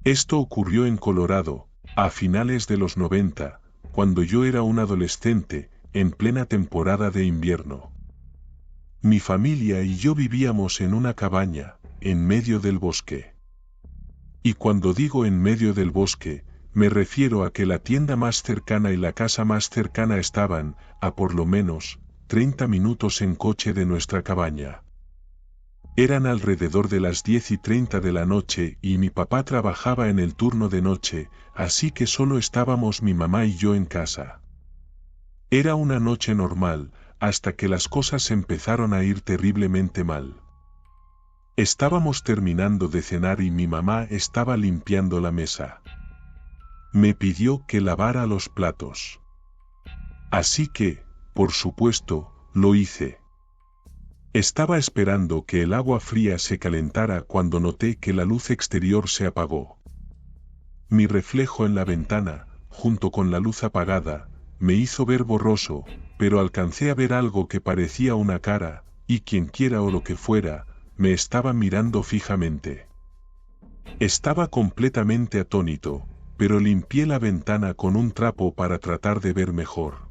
Esto ocurrió en Colorado, a finales de los 90, cuando yo era un adolescente, en plena temporada de invierno. Mi familia y yo vivíamos en una cabaña, en medio del bosque. Y cuando digo en medio del bosque, me refiero a que la tienda más cercana y la casa más cercana estaban, a por lo menos, 30 minutos en coche de nuestra cabaña. Eran alrededor de las 10:30 de la noche y mi papá trabajaba en el turno de noche, así que solo estábamos mi mamá y yo en casa. Era una noche normal, hasta que las cosas empezaron a ir terriblemente mal. Estábamos terminando de cenar y mi mamá estaba limpiando la mesa. Me pidió que lavara los platos. Así que, por supuesto, lo hice. Estaba esperando que el agua fría se calentara cuando noté que la luz exterior se apagó. Mi reflejo en la ventana, junto con la luz apagada, me hizo ver borroso, pero alcancé a ver algo que parecía una cara, y quienquiera o lo que fuera, me estaba mirando fijamente. Estaba completamente atónito, pero limpié la ventana con un trapo para tratar de ver mejor.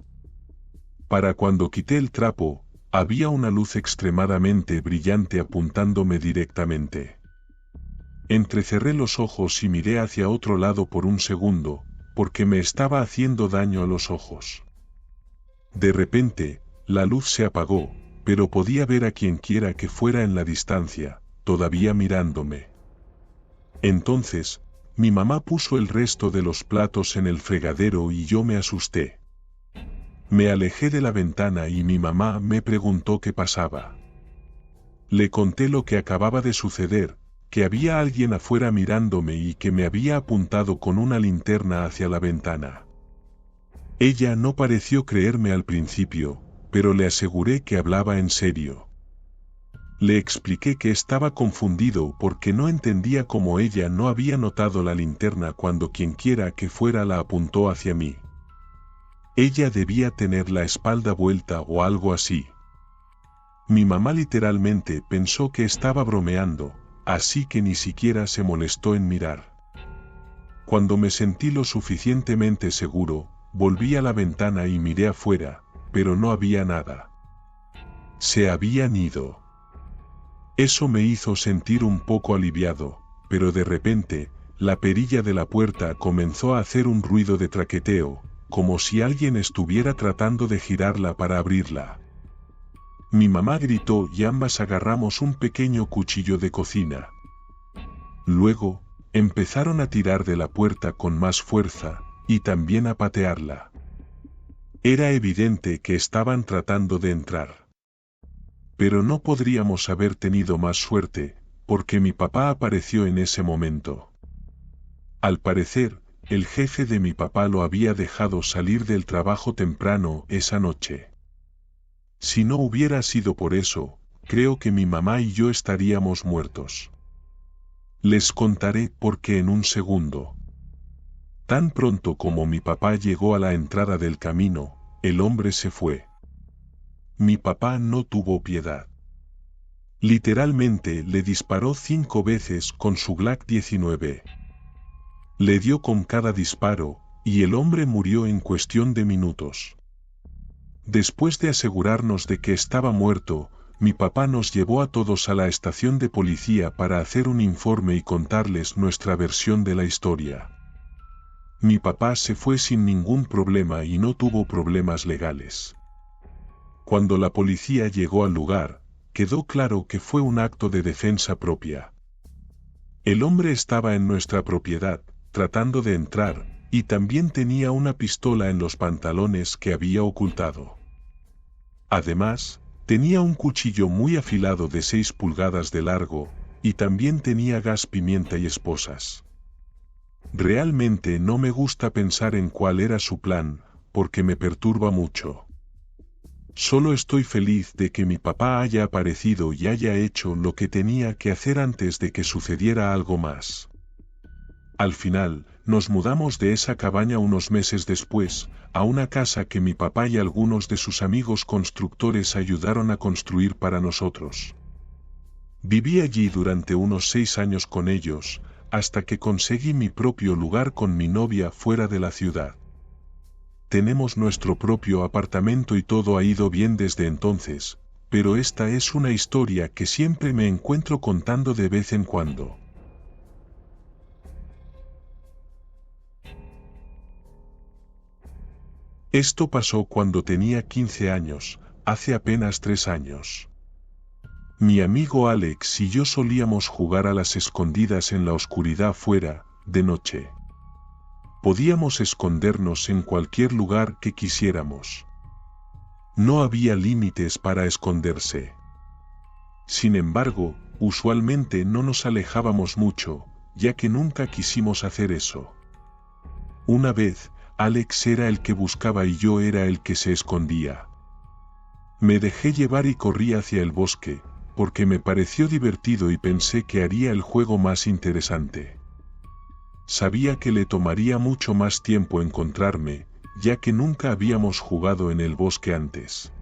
Para cuando quité el trapo, había una luz extremadamente brillante apuntándome directamente. Entrecerré los ojos y miré hacia otro lado por un segundo, porque me estaba haciendo daño a los ojos. De repente, la luz se apagó, pero podía ver a quienquiera que fuera en la distancia, todavía mirándome. Entonces, mi mamá puso el resto de los platos en el fregadero y yo me asusté. Me alejé de la ventana y mi mamá me preguntó qué pasaba. Le conté lo que acababa de suceder, que había alguien afuera mirándome y que me había apuntado con una linterna hacia la ventana. Ella no pareció creerme al principio, pero le aseguré que hablaba en serio. Le expliqué que estaba confundido porque no entendía cómo ella no había notado la linterna cuando quienquiera que fuera la apuntó hacia mí. Ella debía tener la espalda vuelta o algo así. Mi mamá literalmente pensó que estaba bromeando, así que ni siquiera se molestó en mirar. Cuando me sentí lo suficientemente seguro, volví a la ventana y miré afuera, pero no había nada. Se habían ido. Eso me hizo sentir un poco aliviado, pero de repente, la perilla de la puerta comenzó a hacer un ruido de traqueteo, como si alguien estuviera tratando de girarla para abrirla. Mi mamá gritó y ambas agarramos un pequeño cuchillo de cocina. Luego, empezaron a tirar de la puerta con más fuerza, y también a patearla. Era evidente que estaban tratando de entrar. Pero no podríamos haber tenido más suerte, porque mi papá apareció en ese momento. Al parecer, el jefe de mi papá lo había dejado salir del trabajo temprano esa noche. Si no hubiera sido por eso, creo que mi mamá y yo estaríamos muertos. Les contaré por qué en un segundo. Tan pronto como mi papá llegó a la entrada del camino, el hombre se fue. Mi papá no tuvo piedad. Literalmente le disparó 5 veces con su Glock 19. Le dio con cada disparo, y el hombre murió en cuestión de minutos. Después de asegurarnos de que estaba muerto, mi papá nos llevó a todos a la estación de policía para hacer un informe y contarles nuestra versión de la historia. Mi papá se fue sin ningún problema y no tuvo problemas legales. Cuando la policía llegó al lugar, quedó claro que fue un acto de defensa propia. El hombre estaba en nuestra propiedad, tratando de entrar, y también tenía una pistola en los pantalones que había ocultado. Además, tenía un cuchillo muy afilado de 6 pulgadas de largo, y también tenía gas pimienta y esposas. Realmente no me gusta pensar en cuál era su plan, porque me perturba mucho. Solo estoy feliz de que mi papá haya aparecido y haya hecho lo que tenía que hacer antes de que sucediera algo más. Al final, nos mudamos de esa cabaña unos meses después, a una casa que mi papá y algunos de sus amigos constructores ayudaron a construir para nosotros. Viví allí durante unos 6 años con ellos, hasta que conseguí mi propio lugar con mi novia fuera de la ciudad. Tenemos nuestro propio apartamento y todo ha ido bien desde entonces, pero esta es una historia que siempre me encuentro contando de vez en cuando. Esto pasó cuando tenía 15 años, hace apenas 3 años. Mi amigo Alex y yo solíamos jugar a las escondidas en la oscuridad fuera, de noche. Podíamos escondernos en cualquier lugar que quisiéramos. No había límites para esconderse. Sin embargo, usualmente no nos alejábamos mucho, ya que nunca quisimos hacer eso. Una vez, Alex era el que buscaba y yo era el que se escondía. Me dejé llevar y corrí hacia el bosque, porque me pareció divertido y pensé que haría el juego más interesante. Sabía que le tomaría mucho más tiempo encontrarme, ya que nunca habíamos jugado en el bosque antes.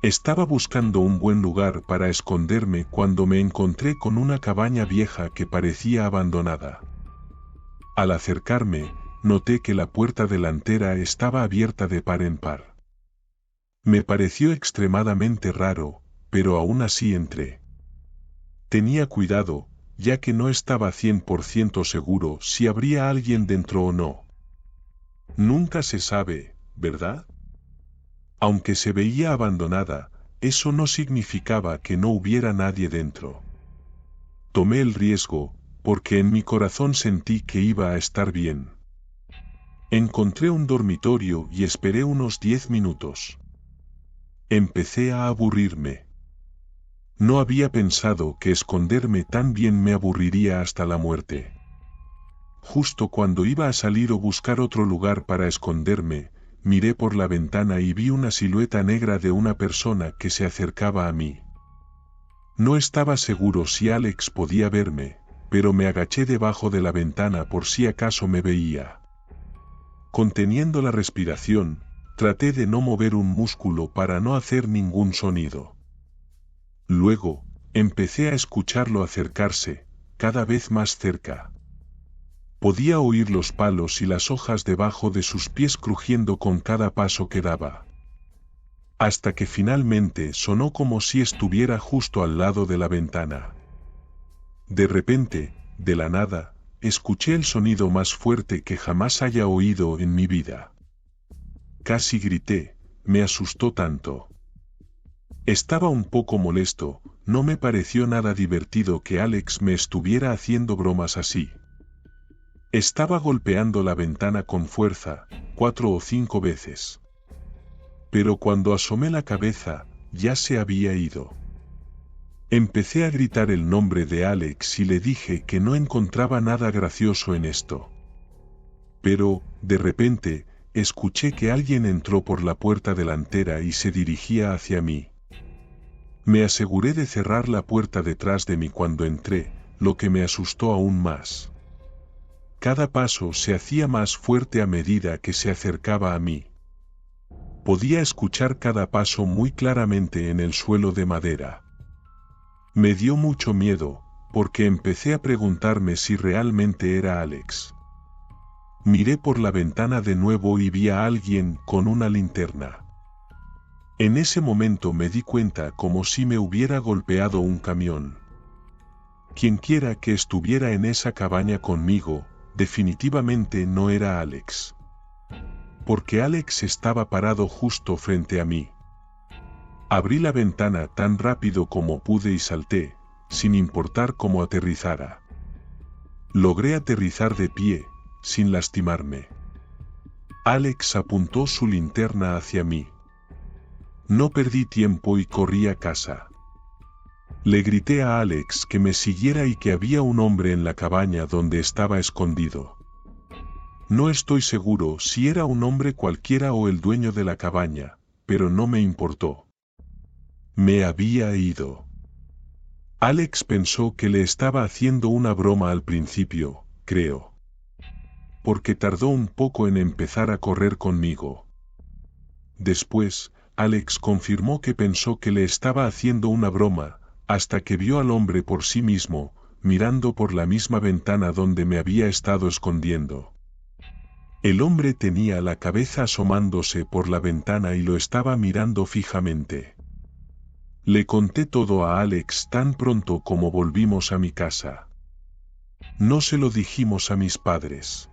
Estaba buscando un buen lugar para esconderme cuando me encontré con una cabaña vieja que parecía abandonada. Al acercarme, noté que la puerta delantera estaba abierta de par en par. Me pareció extremadamente raro, pero aún así entré. Tenía cuidado, ya que no estaba 100% seguro si habría alguien dentro o no. Nunca se sabe, ¿verdad? Aunque se veía abandonada, eso no significaba que no hubiera nadie dentro. Tomé el riesgo, porque en mi corazón sentí que iba a estar bien. Encontré un dormitorio y esperé unos 10 minutos. Empecé a aburrirme. No había pensado que esconderme tan bien me aburriría hasta la muerte. Justo cuando iba a salir o buscar otro lugar para esconderme, miré por la ventana y vi una silueta negra de una persona que se acercaba a mí. No estaba seguro si Alex podía verme, pero me agaché debajo de la ventana por si acaso me veía. Conteniendo la respiración, traté de no mover un músculo para no hacer ningún sonido. Luego, empecé a escucharlo acercarse, cada vez más cerca. Podía oír los palos y las hojas debajo de sus pies crujiendo con cada paso que daba. Hasta que finalmente sonó como si estuviera justo al lado de la ventana. De repente, de la nada, escuché el sonido más fuerte que jamás haya oído en mi vida. Casi grité, me asustó tanto. Estaba un poco molesto, no me pareció nada divertido que Alex me estuviera haciendo bromas así. Estaba golpeando la ventana con fuerza, 4 o 5 veces. Pero cuando asomé la cabeza, ya se había ido. Empecé a gritar el nombre de Alex y le dije que no encontraba nada gracioso en esto. Pero, de repente, escuché que alguien entró por la puerta delantera y se dirigía hacia mí. Me aseguré de cerrar la puerta detrás de mí cuando entré, lo que me asustó aún más. Cada paso se hacía más fuerte a medida que se acercaba a mí. Podía escuchar cada paso muy claramente en el suelo de madera. Me dio mucho miedo, porque empecé a preguntarme si realmente era Alex. Miré por la ventana de nuevo y vi a alguien con una linterna. En ese momento me di cuenta como si me hubiera golpeado un camión. Quienquiera que estuviera en esa cabaña conmigo, definitivamente no era Alex. Porque Alex estaba parado justo frente a mí. Abrí la ventana tan rápido como pude y salté, sin importar cómo aterrizara. Logré aterrizar de pie, sin lastimarme. Alex apuntó su linterna hacia mí. No perdí tiempo y corrí a casa. Le grité a Alex que me siguiera y que había un hombre en la cabaña donde estaba escondido. No estoy seguro si era un hombre cualquiera o el dueño de la cabaña, pero no me importó. Me había ido. Alex pensó que le estaba haciendo una broma al principio, creo. Porque tardó un poco en empezar a correr conmigo. Después, Alex confirmó que pensó que le estaba haciendo una broma, hasta que vio al hombre por sí mismo, mirando por la misma ventana donde me había estado escondiendo. El hombre tenía la cabeza asomándose por la ventana y lo estaba mirando fijamente. Le conté todo a Alex tan pronto como volvimos a mi casa. No se lo dijimos a mis padres.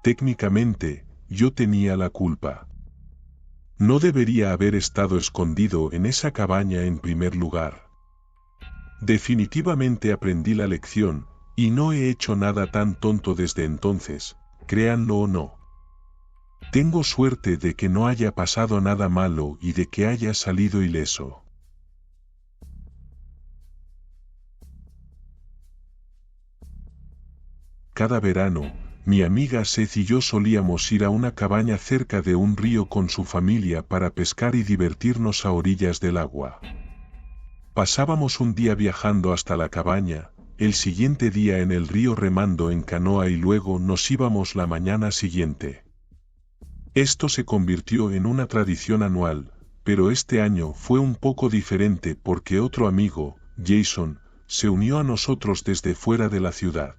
Técnicamente, yo tenía la culpa. No debería haber estado escondido en esa cabaña en primer lugar. Definitivamente aprendí la lección, y no he hecho nada tan tonto desde entonces, créanlo o no. Tengo suerte de que no haya pasado nada malo y de que haya salido ileso. Cada verano, mi amiga Seth y yo solíamos ir a una cabaña cerca de un río con su familia para pescar y divertirnos a orillas del agua. Pasábamos un día viajando hasta la cabaña, el siguiente día en el río remando en canoa y luego nos íbamos la mañana siguiente. Esto se convirtió en una tradición anual, pero este año fue un poco diferente porque otro amigo, Jason, se unió a nosotros desde fuera de la ciudad.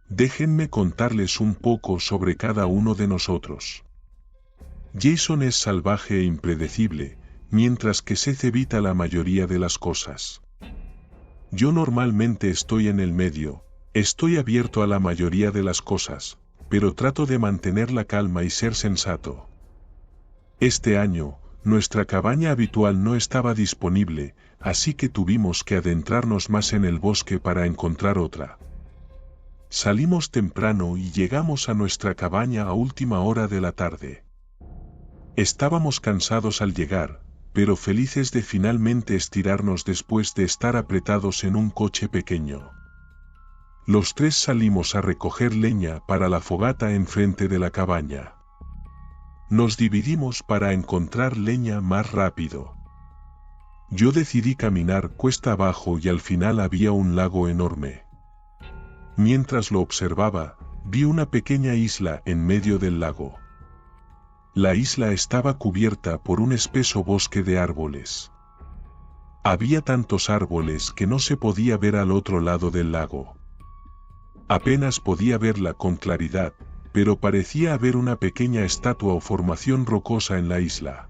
Déjenme contarles un poco sobre cada uno de nosotros. Jason es salvaje e impredecible, mientras que Seth evita la mayoría de las cosas. Yo normalmente estoy en el medio, estoy abierto a la mayoría de las cosas, pero trato de mantener la calma y ser sensato. Este año, nuestra cabaña habitual no estaba disponible, así que tuvimos que adentrarnos más en el bosque para encontrar otra. Salimos temprano y llegamos a nuestra cabaña a última hora de la tarde. Estábamos cansados al llegar, pero felices de finalmente estirarnos después de estar apretados en un coche pequeño. Los tres salimos a recoger leña para la fogata enfrente de la cabaña. Nos dividimos para encontrar leña más rápido. Yo decidí caminar cuesta abajo y al final había un lago enorme. Mientras lo observaba, vi una pequeña isla en medio del lago. La isla estaba cubierta por un espeso bosque de árboles. Había tantos árboles que no se podía ver al otro lado del lago. Apenas podía verla con claridad, pero parecía haber una pequeña estatua o formación rocosa en la isla.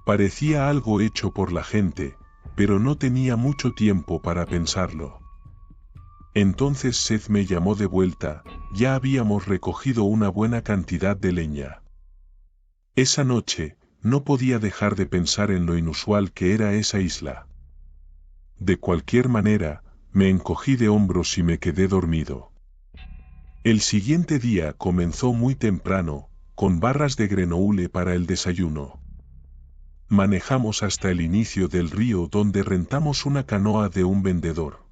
Parecía algo hecho por la gente, pero no tenía mucho tiempo para pensarlo. Entonces Seth me llamó de vuelta, ya habíamos recogido una buena cantidad de leña. Esa noche, no podía dejar de pensar en lo inusual que era esa isla. De cualquier manera, me encogí de hombros y me quedé dormido. El siguiente día comenzó muy temprano, con barras de granoule para el desayuno. Manejamos hasta el inicio del río donde rentamos una canoa de un vendedor.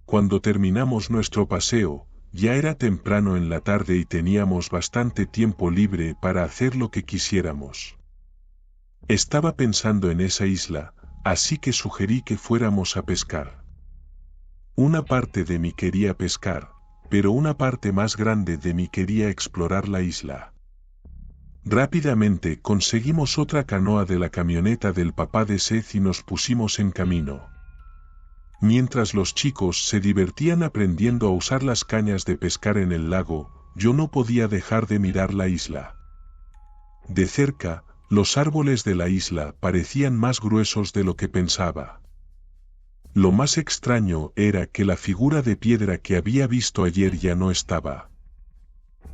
Cuando terminamos nuestro paseo, ya era temprano en la tarde y teníamos bastante tiempo libre para hacer lo que quisiéramos. Estaba pensando en esa isla, así que sugerí que fuéramos a pescar. Una parte de mí quería pescar, pero una parte más grande de mí quería explorar la isla. Rápidamente conseguimos otra canoa de la camioneta del papá de Seth y nos pusimos en camino. Mientras los chicos se divertían aprendiendo a usar las cañas de pescar en el lago, yo no podía dejar de mirar la isla. De cerca, los árboles de la isla parecían más gruesos de lo que pensaba. Lo más extraño era que la figura de piedra que había visto ayer ya no estaba.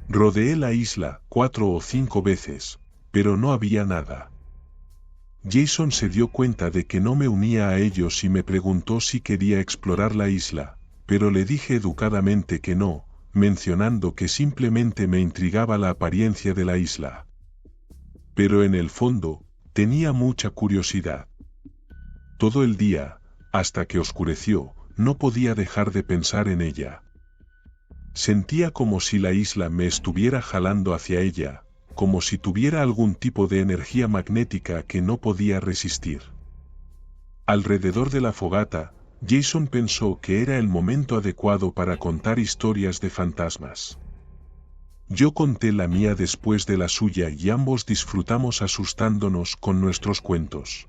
Rodeé la isla 4 o 5 veces, pero no había nada. Jason se dio cuenta de que no me unía a ellos y me preguntó si quería explorar la isla, pero le dije educadamente que no, mencionando que simplemente me intrigaba la apariencia de la isla. Pero en el fondo, tenía mucha curiosidad. Todo el día, hasta que oscureció, no podía dejar de pensar en ella. Sentía como si la isla me estuviera jalando hacia ella, como si tuviera algún tipo de energía magnética que no podía resistir. Alrededor de la fogata, Jason pensó que era el momento adecuado para contar historias de fantasmas. Yo conté la mía después de la suya y ambos disfrutamos asustándonos con nuestros cuentos.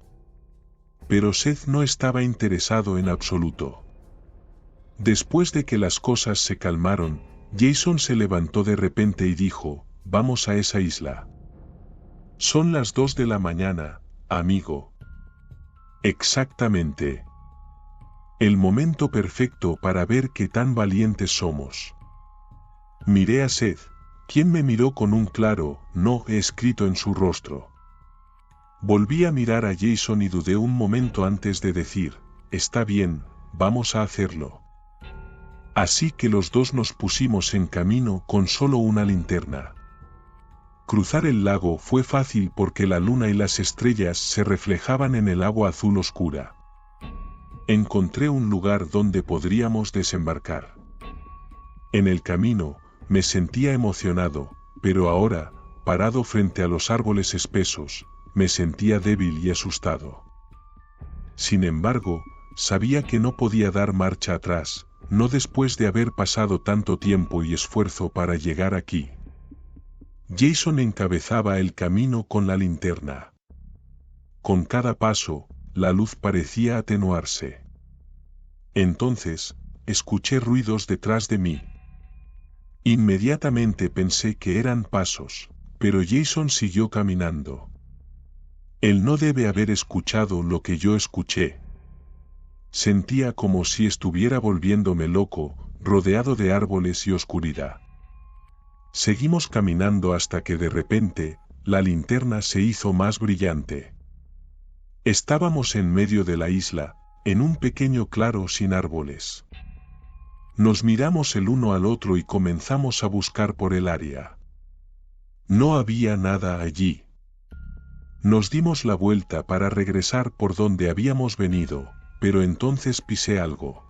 Pero Seth no estaba interesado en absoluto. Después de que las cosas se calmaron, Jason se levantó de repente y dijo, «Vamos a esa isla». «Son las 2 de la mañana, amigo». «Exactamente. El momento perfecto para ver qué tan valientes somos». Miré a Seth, quien me miró con un claro «no» escrito en su rostro. Volví a mirar a Jason y dudé un momento antes de decir, «Está bien, vamos a hacerlo». Así que los dos nos pusimos en camino con solo una linterna. Cruzar el lago fue fácil porque la luna y las estrellas se reflejaban en el agua azul oscura. Encontré un lugar donde podríamos desembarcar. En el camino, me sentía emocionado, pero ahora, parado frente a los árboles espesos, me sentía débil y asustado. Sin embargo, sabía que no podía dar marcha atrás, no después de haber pasado tanto tiempo y esfuerzo para llegar aquí. Jason encabezaba el camino con la linterna. Con cada paso, la luz parecía atenuarse. Entonces, escuché ruidos detrás de mí. Inmediatamente pensé que eran pasos, pero Jason siguió caminando. Él no debe haber escuchado lo que yo escuché. Sentía como si estuviera volviéndome loco, rodeado de árboles y oscuridad. Seguimos caminando hasta que de repente, la linterna se hizo más brillante. Estábamos en medio de la isla, en un pequeño claro sin árboles. Nos miramos el uno al otro y comenzamos a buscar por el área. No había nada allí. Nos dimos la vuelta para regresar por donde habíamos venido, pero entonces pisé algo.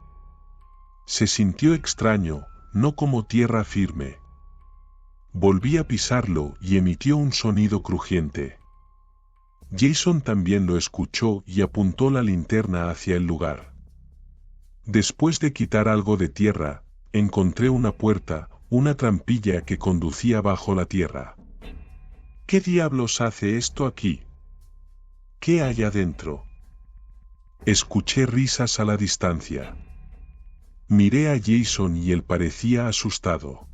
Se sintió extraño, no como tierra firme. Volví a pisarlo y emitió un sonido crujiente. Jason también lo escuchó y apuntó la linterna hacia el lugar. Después de quitar algo de tierra, encontré una puerta, una trampilla que conducía bajo la tierra. ¿Qué diablos hace esto aquí? ¿Qué hay adentro? Escuché risas a la distancia. Miré a Jason y él parecía asustado.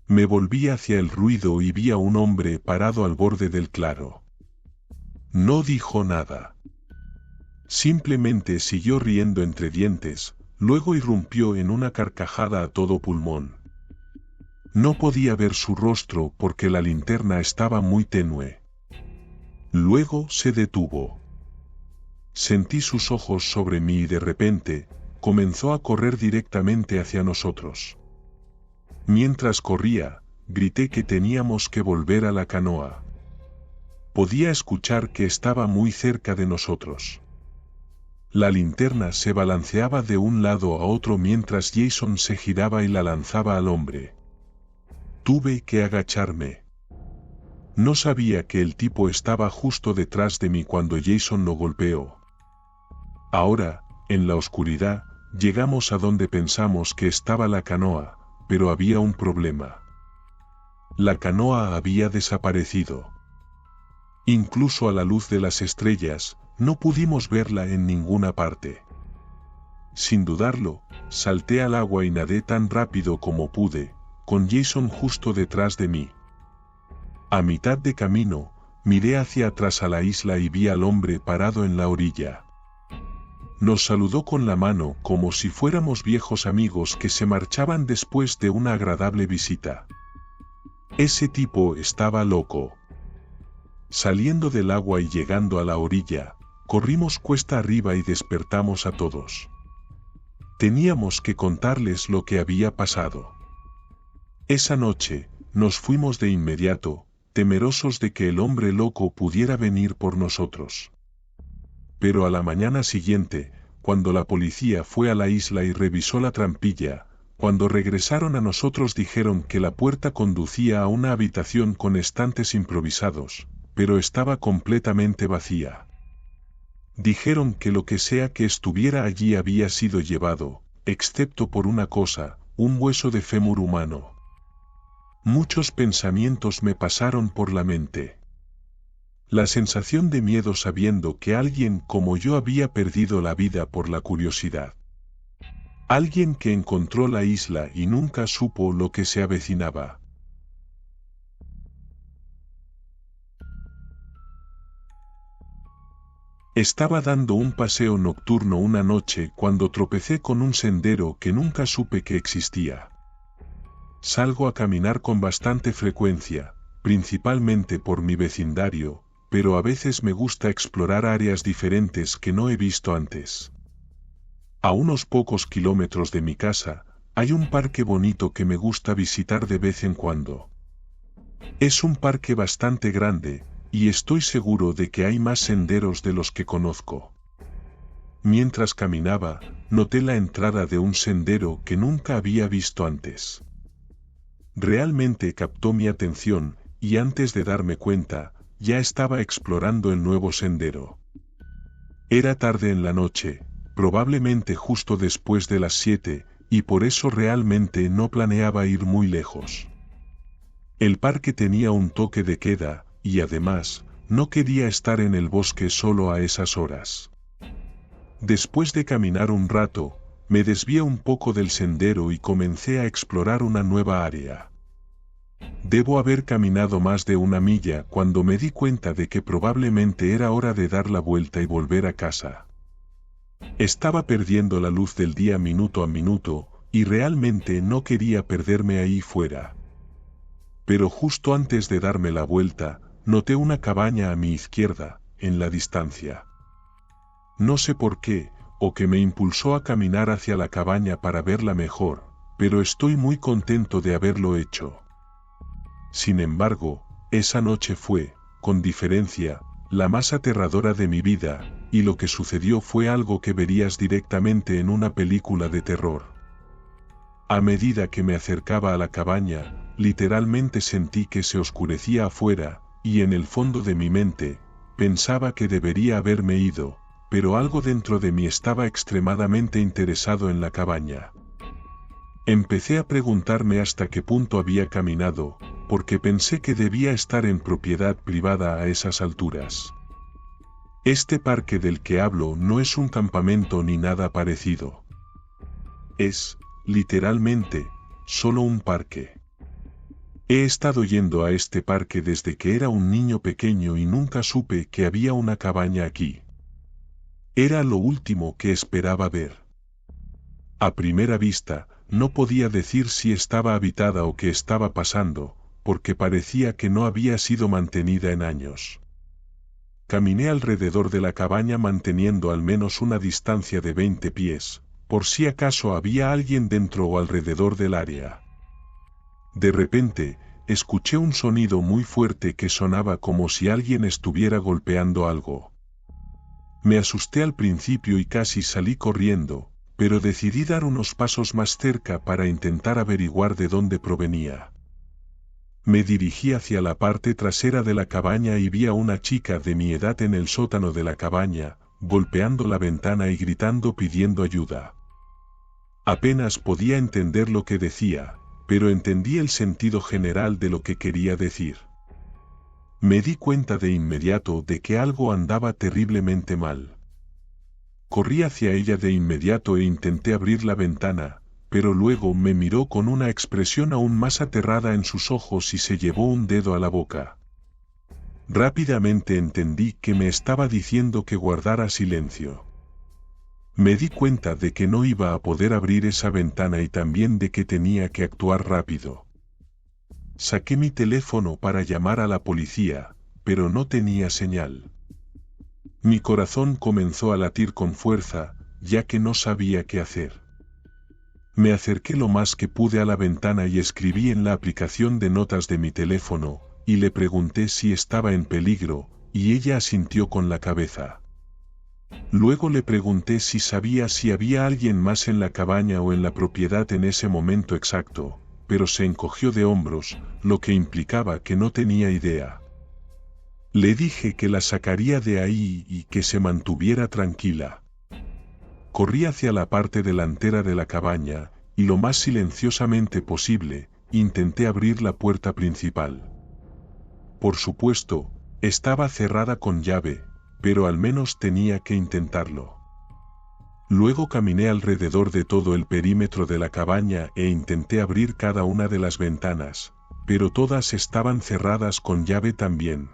Me volví hacia el ruido y vi a un hombre parado al borde del claro. No dijo nada. Simplemente siguió riendo entre dientes, luego irrumpió en una carcajada a todo pulmón. No podía ver su rostro porque la linterna estaba muy tenue. Luego se detuvo. Sentí sus ojos sobre mí y de repente, comenzó a correr directamente hacia nosotros. Mientras corría, grité que teníamos que volver a la canoa. Podía escuchar que estaba muy cerca de nosotros. La linterna se balanceaba de un lado a otro mientras Jason se giraba y la lanzaba al hombre. Tuve que agacharme. No sabía que el tipo estaba justo detrás de mí cuando Jason lo golpeó. Ahora, en la oscuridad, llegamos a donde pensamos que estaba la canoa, pero había un problema. La canoa había desaparecido. Incluso a la luz de las estrellas, no pudimos verla en ninguna parte. Sin dudarlo, salté al agua y nadé tan rápido como pude, con Jason justo detrás de mí. A mitad de camino, miré hacia atrás a la isla y vi al hombre parado en la orilla. Nos saludó con la mano como si fuéramos viejos amigos que se marchaban después de una agradable visita. Ese tipo estaba loco. Saliendo del agua y llegando a la orilla, corrimos cuesta arriba y despertamos a todos. Teníamos que contarles lo que había pasado. Esa noche, nos fuimos de inmediato, temerosos de que el hombre loco pudiera venir por nosotros. Pero a la mañana siguiente, cuando la policía fue a la isla y revisó la trampilla, cuando regresaron a nosotros dijeron que la puerta conducía a una habitación con estantes improvisados, pero estaba completamente vacía. Dijeron que lo que sea que estuviera allí había sido llevado, excepto por una cosa, un hueso de fémur humano. Muchos pensamientos me pasaron por la mente. La sensación de miedo sabiendo que alguien como yo había perdido la vida por la curiosidad. Alguien que encontró la isla y nunca supo lo que se avecinaba. Estaba dando un paseo nocturno una noche cuando tropecé con un sendero que nunca supe que existía. Salgo a caminar con bastante frecuencia, principalmente por mi vecindario, pero a veces me gusta explorar áreas diferentes que no he visto antes. A unos pocos kilómetros de mi casa, hay un parque bonito que me gusta visitar de vez en cuando. Es un parque bastante grande, y estoy seguro de que hay más senderos de los que conozco. Mientras caminaba, noté la entrada de un sendero que nunca había visto antes. Realmente captó mi atención, y antes de darme cuenta, ya estaba explorando el nuevo sendero. Era tarde en la noche, probablemente justo después de las 7, y por eso realmente no planeaba ir muy lejos. El parque tenía un toque de queda, y además, no quería estar en el bosque solo a esas horas. Después de caminar un rato, me desvié un poco del sendero y comencé a explorar una nueva área. Debo haber caminado más de 1 milla cuando me di cuenta de que probablemente era hora de dar la vuelta y volver a casa. Estaba perdiendo la luz del día minuto a minuto, y realmente no quería perderme ahí fuera. Pero justo antes de darme la vuelta, noté una cabaña a mi izquierda, en la distancia. No sé por qué, o que me impulsó a caminar hacia la cabaña para verla mejor, pero estoy muy contento de haberlo hecho. Sin embargo, esa noche fue, con diferencia, la más aterradora de mi vida, y lo que sucedió fue algo que verías directamente en una película de terror. A medida que me acercaba a la cabaña, literalmente sentí que se oscurecía afuera, y en el fondo de mi mente, pensaba que debería haberme ido, pero algo dentro de mí estaba extremadamente interesado en la cabaña. Empecé a preguntarme hasta qué punto había caminado, porque pensé que debía estar en propiedad privada a esas alturas. Este parque del que hablo no es un campamento ni nada parecido. Es, literalmente, solo un parque. He estado yendo a este parque desde que era un niño pequeño y nunca supe que había una cabaña aquí. Era lo último que esperaba ver. A primera vista, no podía decir si estaba habitada o qué estaba pasando, porque parecía que no había sido mantenida en años. Caminé alrededor de la cabaña manteniendo al menos una distancia de 20 pies, por si acaso había alguien dentro o alrededor del área. De repente, escuché un sonido muy fuerte que sonaba como si alguien estuviera golpeando algo. Me asusté al principio y casi salí corriendo, pero decidí dar unos pasos más cerca para intentar averiguar de dónde provenía. Me dirigí hacia la parte trasera de la cabaña y vi a una chica de mi edad en el sótano de la cabaña, golpeando la ventana y gritando pidiendo ayuda. Apenas podía entender lo que decía, pero entendí el sentido general de lo que quería decir. Me di cuenta de inmediato de que algo andaba terriblemente mal. Corrí hacia ella de inmediato e intenté abrir la ventana, pero luego me miró con una expresión aún más aterrada en sus ojos y se llevó un dedo a la boca. Rápidamente entendí que me estaba diciendo que guardara silencio. Me di cuenta de que no iba a poder abrir esa ventana y también de que tenía que actuar rápido. Saqué mi teléfono para llamar a la policía, pero no tenía señal. Mi corazón comenzó a latir con fuerza, ya que no sabía qué hacer. Me acerqué lo más que pude a la ventana y escribí en la aplicación de notas de mi teléfono, y le pregunté si estaba en peligro, y ella asintió con la cabeza. Luego le pregunté si sabía si había alguien más en la cabaña o en la propiedad en ese momento exacto, pero se encogió de hombros, lo que implicaba que no tenía idea. Le dije que la sacaría de ahí y que se mantuviera tranquila. Corrí hacia la parte delantera de la cabaña, y lo más silenciosamente posible, intenté abrir la puerta principal. Por supuesto, estaba cerrada con llave, pero al menos tenía que intentarlo. Luego caminé alrededor de todo el perímetro de la cabaña e intenté abrir cada una de las ventanas, pero todas estaban cerradas con llave también.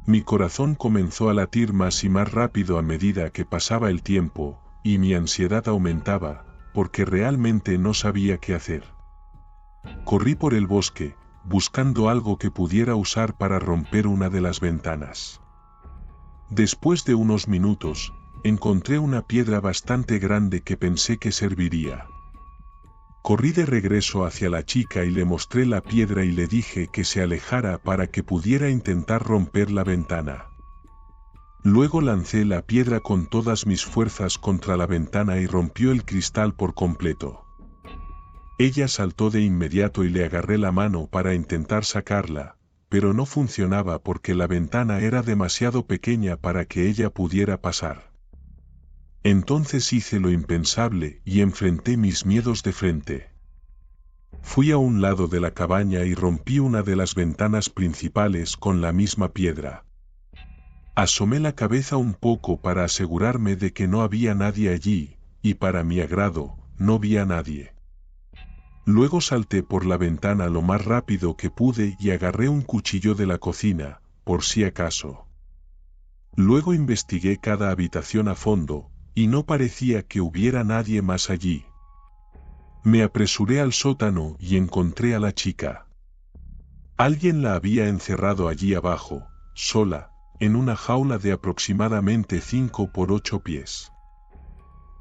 Mi corazón comenzó a latir más y más rápido a medida que pasaba el tiempo, y mi ansiedad aumentaba, porque realmente no sabía qué hacer. Corrí por el bosque, buscando algo que pudiera usar para romper una de las ventanas. Después de unos minutos, encontré una piedra bastante grande que pensé que serviría. Corrí de regreso hacia la chica y le mostré la piedra y le dije que se alejara para que pudiera intentar romper la ventana. Luego lancé la piedra con todas mis fuerzas contra la ventana y rompió el cristal por completo. Ella saltó de inmediato y le agarré la mano para intentar sacarla, pero no funcionaba porque la ventana era demasiado pequeña para que ella pudiera pasar. Entonces hice lo impensable y enfrenté mis miedos de frente. Fui a un lado de la cabaña y rompí una de las ventanas principales con la misma piedra. Asomé la cabeza un poco para asegurarme de que no había nadie allí, y para mi agrado, no vi a nadie. Luego salté por la ventana lo más rápido que pude y agarré un cuchillo de la cocina, por si acaso. Luego investigué cada habitación a fondo, y no parecía que hubiera nadie más allí. Me apresuré al sótano y encontré a la chica. Alguien la había encerrado allí abajo, sola, en una jaula de aproximadamente 5 por 8 pies.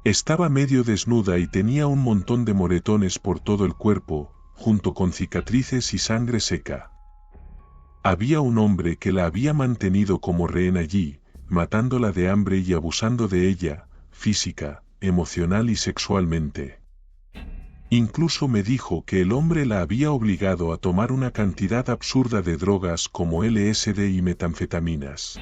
Estaba medio desnuda y tenía un montón de moretones por todo el cuerpo, junto con cicatrices y sangre seca. Había un hombre que la había mantenido como rehén allí, matándola de hambre y abusando de ella, física, emocional y sexualmente. Incluso me dijo que el hombre la había obligado a tomar una cantidad absurda de drogas como LSD y metanfetaminas.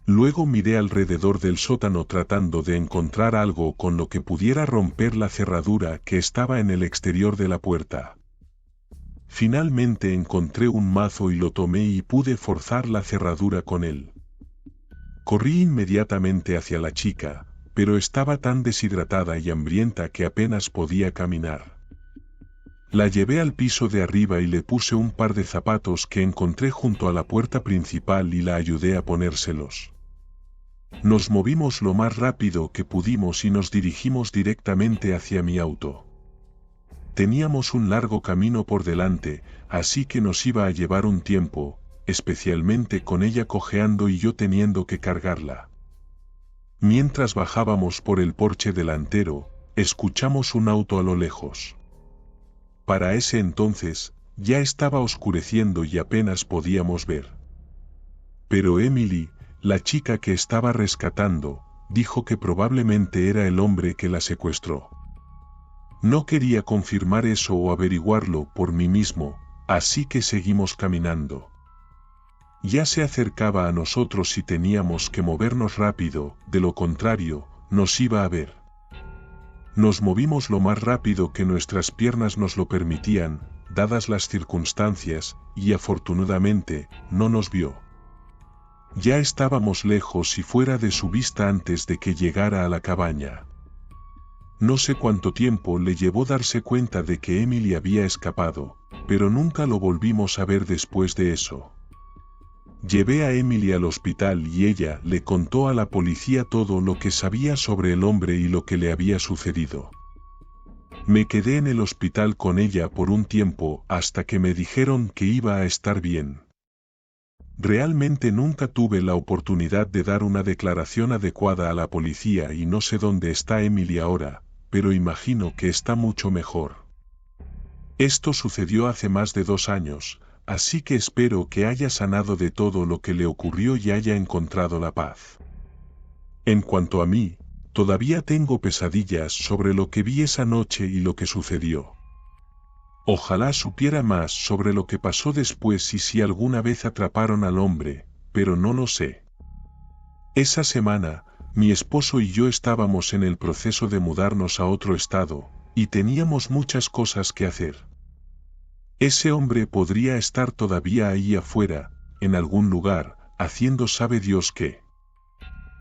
Luego miré alrededor del sótano tratando de encontrar algo con lo que pudiera romper la cerradura que estaba en el exterior de la puerta. Finalmente encontré un mazo y lo tomé y pude forzar la cerradura con él. Corrí inmediatamente hacia la chica, pero estaba tan deshidratada y hambrienta que apenas podía caminar. La llevé al piso de arriba y le puse un par de zapatos que encontré junto a la puerta principal y la ayudé a ponérselos. Nos movimos lo más rápido que pudimos y nos dirigimos directamente hacia mi auto. Teníamos un largo camino por delante, así que nos iba a llevar un tiempo, especialmente con ella cojeando y yo teniendo que cargarla. Mientras bajábamos por el porche delantero, escuchamos un auto a lo lejos. Para ese entonces, ya estaba oscureciendo y apenas podíamos ver. Pero Emily, la chica que estaba rescatando, dijo que probablemente era el hombre que la secuestró. No quería confirmar eso o averiguarlo por mí mismo, así que seguimos caminando. Ya se acercaba a nosotros y teníamos que movernos rápido, de lo contrario, nos iba a ver. Nos movimos lo más rápido que nuestras piernas nos lo permitían, dadas las circunstancias, y afortunadamente, no nos vio. Ya estábamos lejos y fuera de su vista antes de que llegara a la cabaña. No sé cuánto tiempo le llevó darse cuenta de que Emily había escapado, pero nunca lo volvimos a ver después de eso. Llevé a Emily al hospital y ella le contó a la policía todo lo que sabía sobre el hombre y lo que le había sucedido. Me quedé en el hospital con ella por un tiempo hasta que me dijeron que iba a estar bien. Realmente nunca tuve la oportunidad de dar una declaración adecuada a la policía y no sé dónde está Emily ahora, pero imagino que está mucho mejor. Esto sucedió hace más de 2 años, así que espero que haya sanado de todo lo que le ocurrió y haya encontrado la paz. En cuanto a mí, todavía tengo pesadillas sobre lo que vi esa noche y lo que sucedió. Ojalá supiera más sobre lo que pasó después y si alguna vez atraparon al hombre, pero no lo sé. Esa semana, mi esposo y yo estábamos en el proceso de mudarnos a otro estado, y teníamos muchas cosas que hacer. Ese hombre podría estar todavía ahí afuera, en algún lugar, haciendo sabe Dios qué.